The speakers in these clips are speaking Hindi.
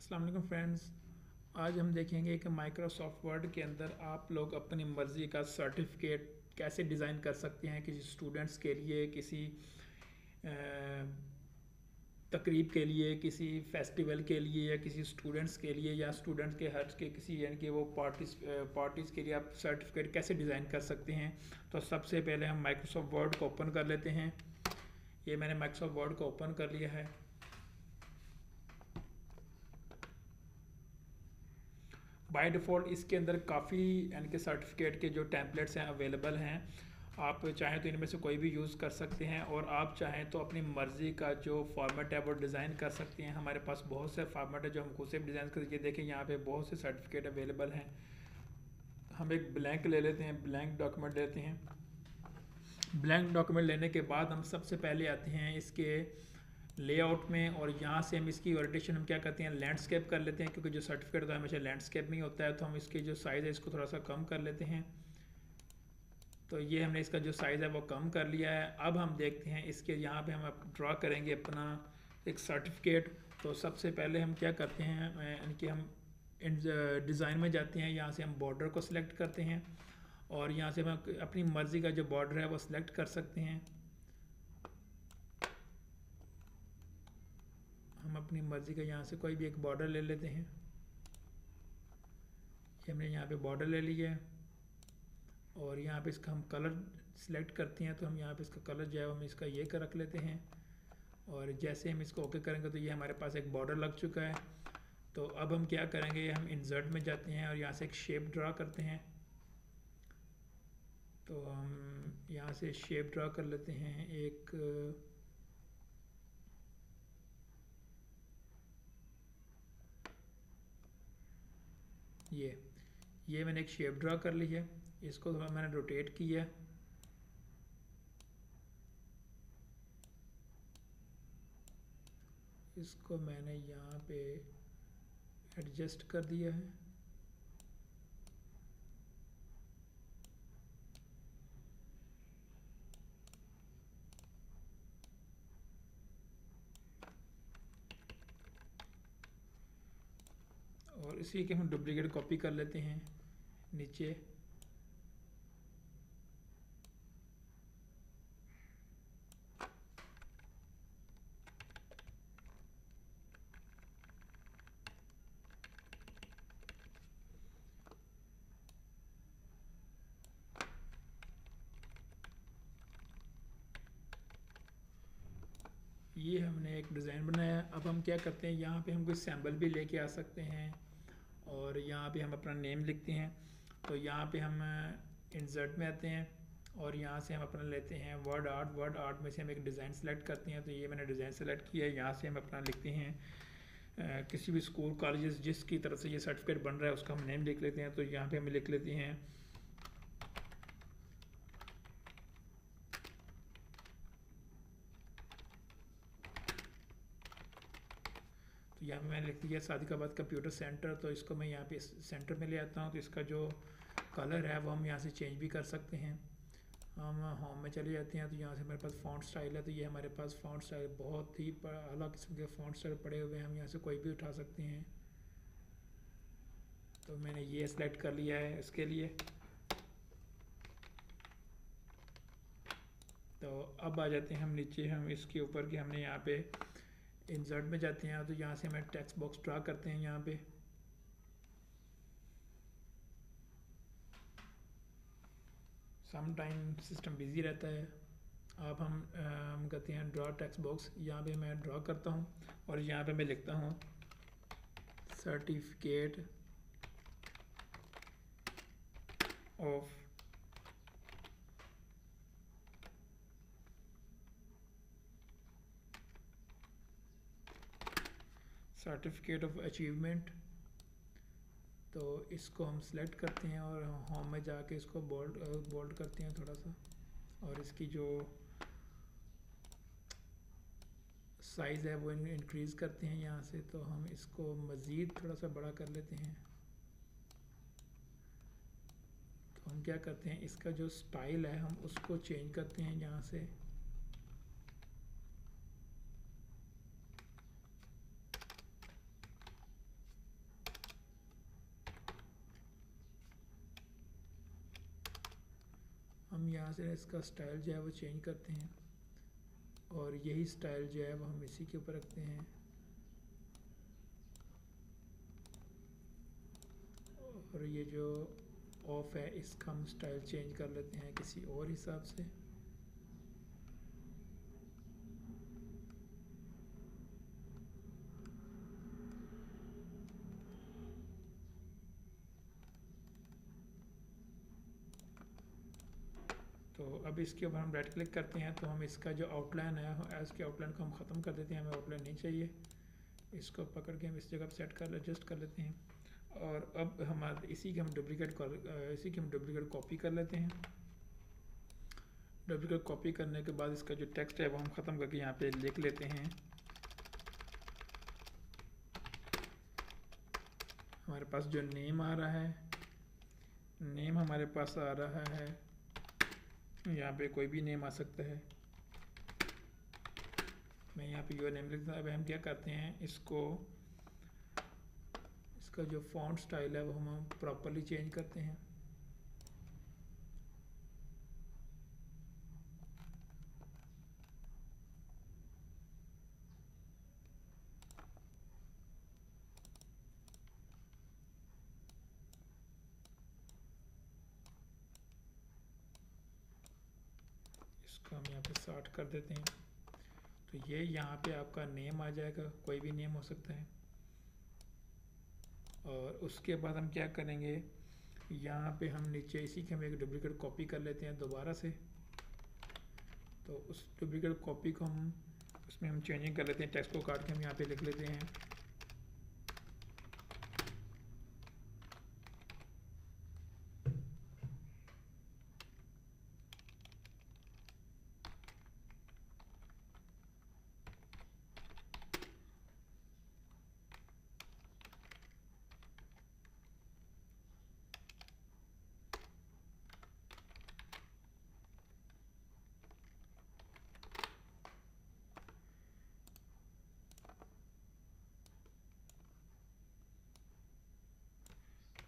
अस्सलाम वालेकुम फ्रेंड्स। आज हम देखेंगे कि माइक्रोसॉफ्ट वर्ड के अंदर आप लोग अपनी मर्ज़ी का सर्टिफिकेट कैसे डिज़ाइन कर सकते हैं किसी स्टूडेंट्स के लिए, किसी तकरीब के लिए, किसी फेस्टिवल के लिए या किसी स्टूडेंट्स के लिए या स्टूडेंट्स के हर्ज के किसी यानी कि वो पार्टीज़ के लिए आप सर्टिफिकेट कैसे डिज़ाइन कर सकते हैं। तो सबसे पहले हम माइक्रोसॉफ्ट वर्ड को ओपन कर लेते हैं। ये मैंने माइक्रोसॉफ्ट वर्ड को ओपन कर लिया है। बाय डिफ़ॉल्ट इसके अंदर काफ़ी यानी कि सर्टिफिकेट के जो टेम्पलेट्स हैं अवेलेबल हैं। आप चाहें तो इनमें से कोई भी यूज़ कर सकते हैं और आप चाहें तो अपनी मर्ज़ी का जो फॉर्मेट है वो डिज़ाइन कर सकते हैं। हमारे पास बहुत से फॉर्मेट है जो हम खुद से डिज़ाइन करके देखें। यहाँ पे बहुत से सर्टिफिकेट अवेलेबल हैं। हम एक ब्लैंक ले लेते हैं, ब्लैंक डॉक्यूमेंट लेते हैं। ब्लैंक डॉक्यूमेंट लेने के बाद हम सबसे पहले आते हैं इसके लेआउट में और यहाँ से हम इसकी ओरिएंटेशन हम क्या करते हैं, लैंडस्केप कर लेते हैं, क्योंकि जो सर्टिफिकेट होता है हमेशा लैंडस्केप में ही होता है। तो हम इसकी जो साइज़ है इसको थोड़ा सा कम कर लेते हैं। तो ये हमने इसका जो साइज़ है वो कम कर लिया है। अब हम देखते हैं इसके यहाँ पे हम ड्रा करेंगे अपना एक सर्टिफिकेट। तो सबसे पहले हम क्या करते हैं, यानी कि हम डिज़ाइन में जाते हैं। यहाँ से हम बॉर्डर को सिलेक्ट करते हैं और यहाँ से हम अपनी मर्ज़ी का जो बॉर्डर है वो सिलेक्ट कर सकते हैं। हम अपनी मर्ज़ी का यहाँ से कोई भी एक बॉर्डर ले लेते हैं। ये हमने यहाँ पे बॉर्डर ले लिया है और यहाँ पे इसका हम कलर सिलेक्ट करते हैं। तो हम यहाँ पे इसका कलर जो है हम इसका ये कर रख लेते हैं और जैसे हम इसको ओके करेंगे तो ये हमारे पास एक बॉर्डर लग चुका है। तो अब हम क्या करेंगे, हम इंसर्ट में जाते हैं और यहाँ से एक शेप ड्रा करते हैं। तो हम यहाँ से शेप ड्रा कर लेते हैं एक ये मैंने एक शेप ड्रा कर ली है। इसको थोड़ा मैंने रोटेट किया। इसको मैंने यहाँ पे एडजस्ट कर दिया है। और इसी के हम डुप्लीकेट कॉपी कर लेते हैं नीचे। ये हमने एक डिज़ाइन बनाया। अब हम क्या करते हैं, यहाँ पे हम कोई सैम्पल भी लेके आ सकते हैं और यहाँ पे हम अपना नेम लिखते हैं। तो यहाँ पे हम इंसर्ट में आते हैं और यहाँ से हम अपना लेते हैं वर्ड आर्ट। वर्ड आर्ट में से हम एक डिज़ाइन सेलेक्ट करते हैं। तो ये मैंने डिज़ाइन सेलेक्ट किया है। यहाँ से हम अपना लिखते हैं किसी भी स्कूल कॉलेजेस जिसकी तरफ से ये सर्टिफिकेट बन रहा है उसका हम नेम लिख लेते हैं। तो यहाँ पे हम लिख लेते हैं तो यहाँ पे मैंने लिख दिया सादिकाबाद कंप्यूटर सेंटर। तो इसको मैं यहाँ पे सेंटर में ले आता हूँ। तो इसका जो कलर है वो हम यहाँ से चेंज भी कर सकते हैं। हम होम में चले जाते हैं तो यहाँ से हमारे पास फ़ॉन्ट स्टाइल है। तो ये हमारे पास फ़ॉन्ट स्टाइल बहुत ही अलग किस्म के फ़ॉन्ट स्टाइल पड़े हुए हैं। हम यहाँ से कोई भी उठा सकते हैं। तो मैंने ये सेलेक्ट कर लिया है इसके लिए। तो अब आ जाते हैं हम नीचे, हम इसके ऊपर कि हमने यहाँ पे इंसर्ट में जाते हैं। तो यहाँ से हमें टेक्स्ट बॉक्स ड्रा करते हैं। यहाँ पे सम टाइम सिस्टम बिज़ी रहता है। अब हम कहते हैं ड्रा टेक्स्ट बॉक्स। यहाँ पे मैं ड्रा करता हूँ और यहाँ पे मैं लिखता हूँ सर्टिफिकेट ऑफ अचीवमेंट। तो इसको हम सेलेक्ट करते हैं और होम में जाके इसको बोल्ड करते हैं थोड़ा सा और इसकी जो साइज़ है वो इंक्रीज़ करते हैं यहाँ से। तो हम इसको मज़ीद थोड़ा सा बड़ा कर लेते हैं। तो हम क्या करते हैं, इसका जो स्टाइल है हम उसको चेंज करते हैं यहाँ से। यहाँ से इसका स्टाइल जो है वो चेंज करते हैं और यही स्टाइल जो है वो हम इसी के ऊपर रखते हैं। और ये जो ऑफ है इसका हम स्टाइल चेंज कर लेते हैं किसी और हिसाब से। तो अब इसके ऊपर हम राइट क्लिक करते हैं तो हम इसका जो आउटलाइन है इसके आउटलाइन को हम ख़त्म कर देते हैं, हमें आउटलाइन नहीं चाहिए। इसको पकड़ के हम इस जगह पर सेट कर एडजस्ट कर लेते हैं और अब हमारे इसी की हम डुप्लीकेट कॉपी कर लेते हैं। डुप्लीकेट कॉपी करने के बाद इसका जो टेक्स्ट है वो हम ख़त्म करके यहाँ पे लिख लेते हैं। हमारे पास जो नेम आ रहा है, नेम हमारे पास आ रहा है, यहाँ पे कोई भी नेम आ सकता है। मैं यहाँ पे योर नेम लिखता हूँ। अब हम क्या करते हैं, इसका जो फॉन्ट स्टाइल है वो हम प्रॉपरली चेंज करते हैं। इसको हम यहाँ पे स्टार्ट कर देते हैं तो ये यहाँ पे आपका नेम आ जाएगा, कोई भी नेम हो सकता है। और उसके बाद हम क्या करेंगे, यहाँ पे हम नीचे इसी की हम एक डुप्लीकेट कॉपी कर लेते हैं दोबारा से। तो उस डुप्लीकेट कॉपी को हम उसमें हम चेंजिंग कर लेते हैं, टेक्स्ट को काट के हम यहाँ पे लिख लेते हैं।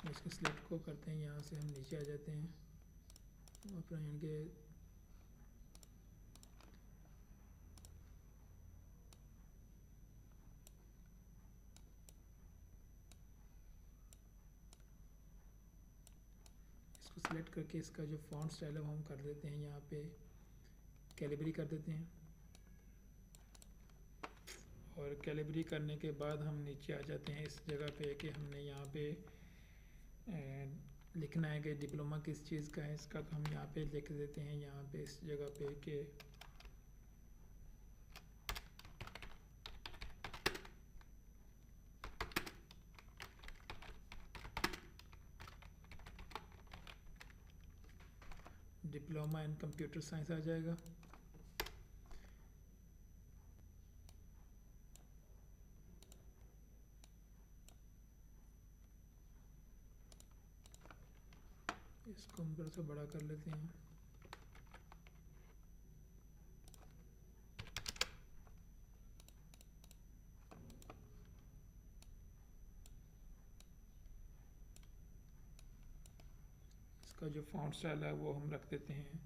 इसके सिलेक्ट को करते हैं, यहाँ से हम नीचे आ जाते हैं अपना इनके इसको सिलेक्ट करके इसका जो फॉन्ट स्टाइल है वो हम कर देते हैं, यहाँ पे कैलिब्री कर देते हैं। और कैलिब्री करने के बाद हम नीचे आ जाते हैं इस जगह पे कि हमने यहाँ पे लिखना है कि डिप्लोमा किस चीज़ का है इसका, तो हम यहाँ पे लिख देते हैं यहाँ पे इस जगह पे कि डिप्लोमा इन कंप्यूटर साइंस आ जाएगा। इसको हम थोड़ा सा बड़ा कर लेते हैं। इसका जो फॉन्ट स्टाइल है वो हम रख देते हैं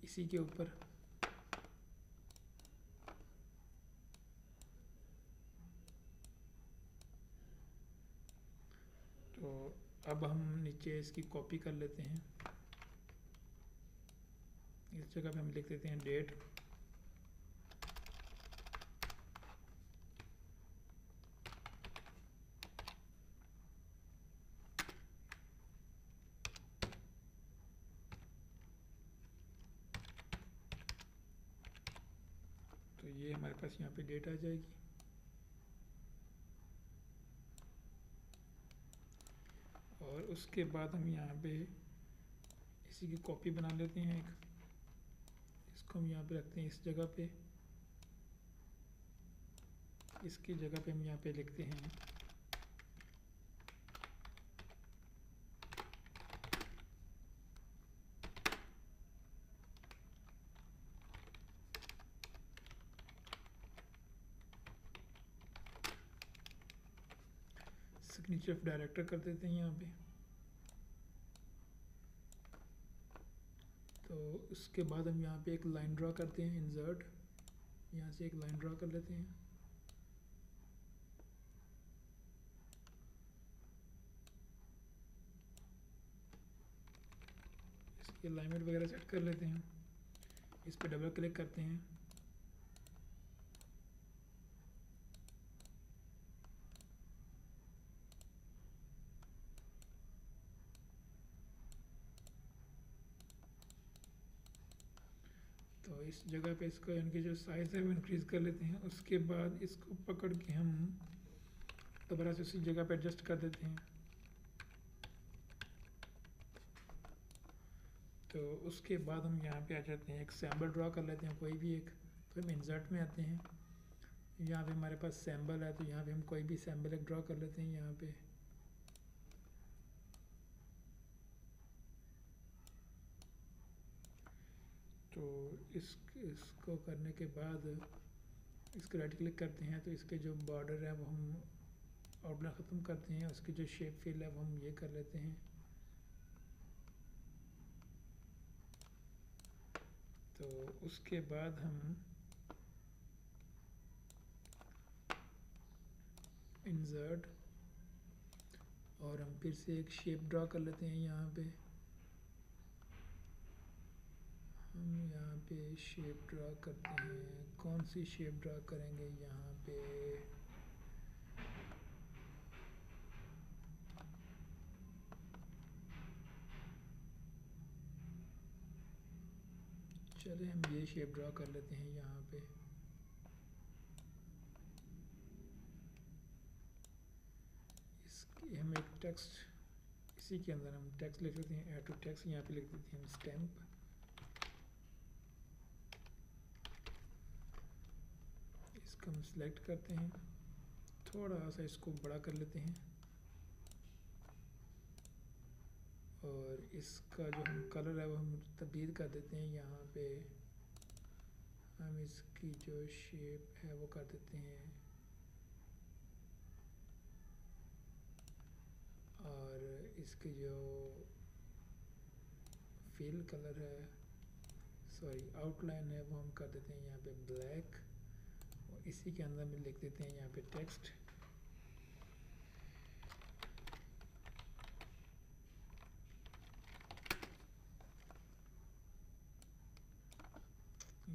इसी के ऊपर। तो अब हम नीचे इसकी कॉपी कर लेते हैं, इस जगह पे हम लिख देते हैं डेट। तो ये हमारे पास यहाँ पे डेट आ जाएगी। और उसके बाद हम यहाँ पे इसी की कॉपी बना लेते हैं एक, इसको हम यहाँ पे रखते हैं इस जगह पे। इसकी जगह पे हम यहाँ पे लिखते हैं सिग्नेचर ऑफ डायरेक्टर कर देते हैं यहाँ पे। तो उसके बाद हम यहाँ पे एक लाइन ड्रा करते हैं, इंसर्ट, यहाँ से एक लाइन ड्रा कर लेते हैं। इसकी अलाइनमेंट वगैरह सेट कर लेते हैं। इस पर डबल क्लिक करते हैं। तो इस जगह पे इसको यानी जो साइज़ है वो इंक्रीज़ कर लेते हैं। उसके बाद इसको पकड़ के हम दोबारा से उसी जगह पे एडजस्ट कर देते हैं। तो उसके बाद हम यहाँ पे आ जाते हैं, एक सैम्बल ड्रा कर लेते हैं कोई भी एक। तो हम इंसर्ट में आते हैं, यहाँ पे हमारे पास सैम्बल है, तो यहाँ पे हम कोई भी सैम्बल एक ड्रा कर लेते हैं यहाँ पे। तो इसको करने के बाद इसको राइट क्लिक करते हैं, तो इसके जो बॉर्डर है वो हम आउटलाइन ख़त्म करते हैं। उसकी जो शेप फिल है वो हम ये कर लेते हैं। तो उसके बाद हम इंसर्ट और हम फिर से एक शेप ड्रा कर लेते हैं यहाँ पे। हम यहाँ पे शेप ड्रा करते हैं, कौन सी शेप ड्रा करेंगे यहाँ पे? चले हम ये शेप ड्रा कर लेते हैं यहाँ पे। इसकी हम एक टेक्स्ट, इसी के अंदर हम टेक्स्ट लिख लेते हैं, ऐड टू टेक्स्ट, यहाँ पे लिख देते हैं हम स्टैम्प। इसको हम सिलेक्ट करते हैं, थोड़ा सा इसको बड़ा कर लेते हैं और इसका जो हम कलर है वो हम तब्दील कर देते हैं। यहाँ पे हम इसकी जो शेप है वो कर देते हैं और इसकी जो फिल कलर है, सॉरी आउटलाइन है, वो हम कर देते हैं यहाँ पे ब्लैक। और इसी के अंदर में लिख देते हैं यहाँ पे टेक्स्ट।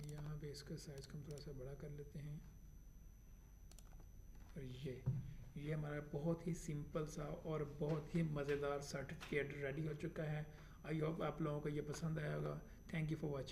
यहाँ पे इसका साइज़ को हम थोड़ा सा बड़ा कर लेते हैं। और ये हमारा बहुत ही सिंपल सा और बहुत ही मज़ेदार सर्टिफिकेट रेडी हो चुका है। आई होप आप लोगों को ये पसंद आया होगा। Thank you for watching.